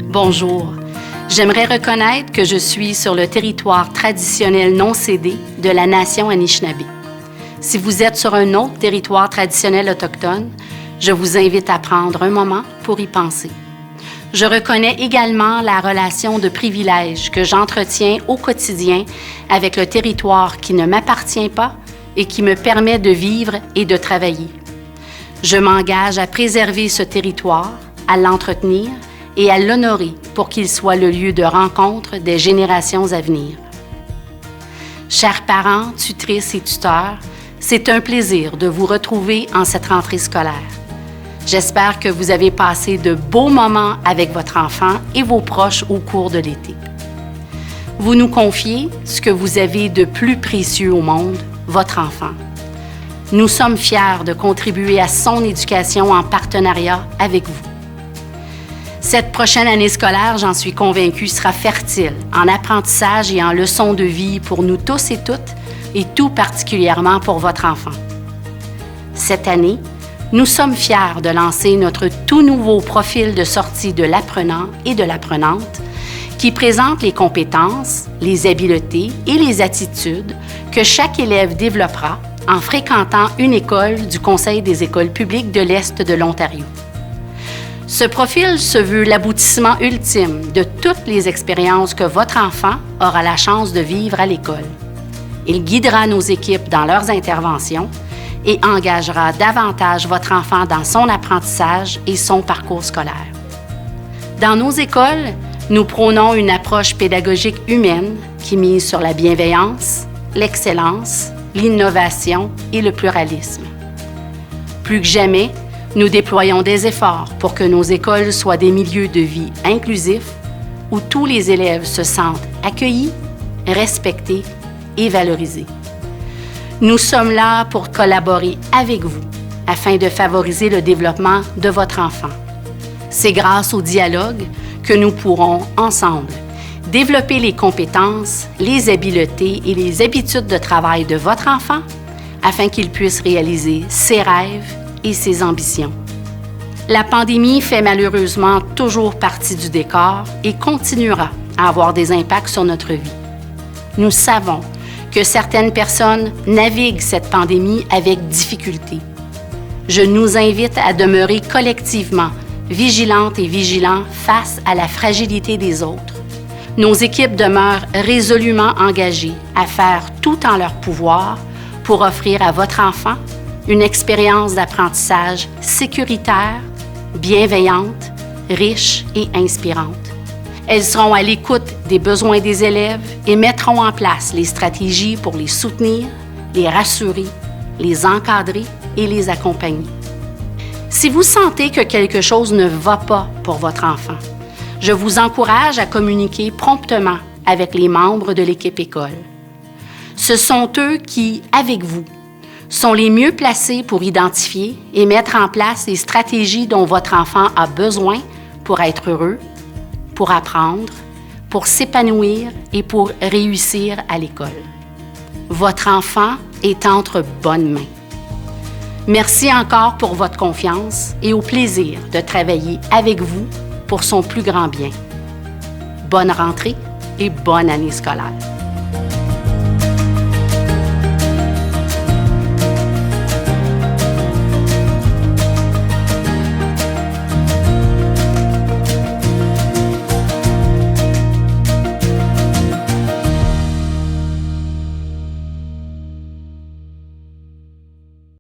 Bonjour. J'aimerais reconnaître que je suis sur le territoire traditionnel non cédé de la nation Anishinaabe. Si vous êtes sur un autre territoire traditionnel autochtone, je vous invite à prendre un moment pour y penser. Je reconnais également la relation de privilège que j'entretiens au quotidien avec le territoire qui ne m'appartient pas et qui me permet de vivre et de travailler. Je m'engage à préserver ce territoire, à l'entretenir et à l'honorer pour qu'il soit le lieu de rencontre des générations à venir. Chers parents, tutrices et tuteurs, c'est un plaisir de vous retrouver en cette rentrée scolaire. J'espère que vous avez passé de beaux moments avec votre enfant et vos proches au cours de l'été. Vous nous confiez ce que vous avez de plus précieux au monde, votre enfant. Nous sommes fiers de contribuer à son éducation en partenariat avec vous. Cette prochaine année scolaire, j'en suis convaincue, sera fertile en apprentissage et en leçons de vie pour nous tous et toutes, et tout particulièrement pour votre enfant. Cette année, nous sommes fiers de lancer notre tout nouveau profil de sortie de l'apprenant et de l'apprenante qui présente les compétences, les habiletés et les attitudes que chaque élève développera en fréquentant une école du Conseil des écoles publiques de l'Est de l'Ontario. Ce profil se veut l'aboutissement ultime de toutes les expériences que votre enfant aura la chance de vivre à l'école. Il guidera nos équipes dans leurs interventions et engagera davantage votre enfant dans son apprentissage et son parcours scolaire. Dans nos écoles, nous prônons une approche pédagogique humaine qui mise sur la bienveillance, l'excellence, l'innovation et le pluralisme. Plus que jamais, nous déployons des efforts pour que nos écoles soient des milieux de vie inclusifs où tous les élèves se sentent accueillis, respectés et valorisés. Nous sommes là pour collaborer avec vous afin de favoriser le développement de votre enfant. C'est grâce au dialogue que nous pourrons, ensemble, développer les compétences, les habiletés et les habitudes de travail de votre enfant afin qu'il puisse réaliser ses rêves et ses ambitions. La pandémie fait malheureusement toujours partie du décor et continuera à avoir des impacts sur notre vie. Nous savons que certaines personnes naviguent cette pandémie avec difficulté. Je nous invite à demeurer collectivement vigilantes et vigilants face à la fragilité des autres. Nos équipes demeurent résolument engagées à faire tout en leur pouvoir pour offrir à votre enfant une expérience d'apprentissage sécuritaire, bienveillante, riche et inspirante. Elles seront à l'écoute des besoins des élèves et mettront en place les stratégies pour les soutenir, les rassurer, les encadrer et les accompagner. Si vous sentez que quelque chose ne va pas pour votre enfant, je vous encourage à communiquer promptement avec les membres de l'équipe école. Ce sont eux qui, avec vous, sont les mieux placés pour identifier et mettre en place les stratégies dont votre enfant a besoin pour être heureux, pour apprendre, pour s'épanouir et pour réussir à l'école. Votre enfant est entre bonnes mains. Merci encore pour votre confiance et au plaisir de travailler avec vous pour son plus grand bien. Bonne rentrée et bonne année scolaire.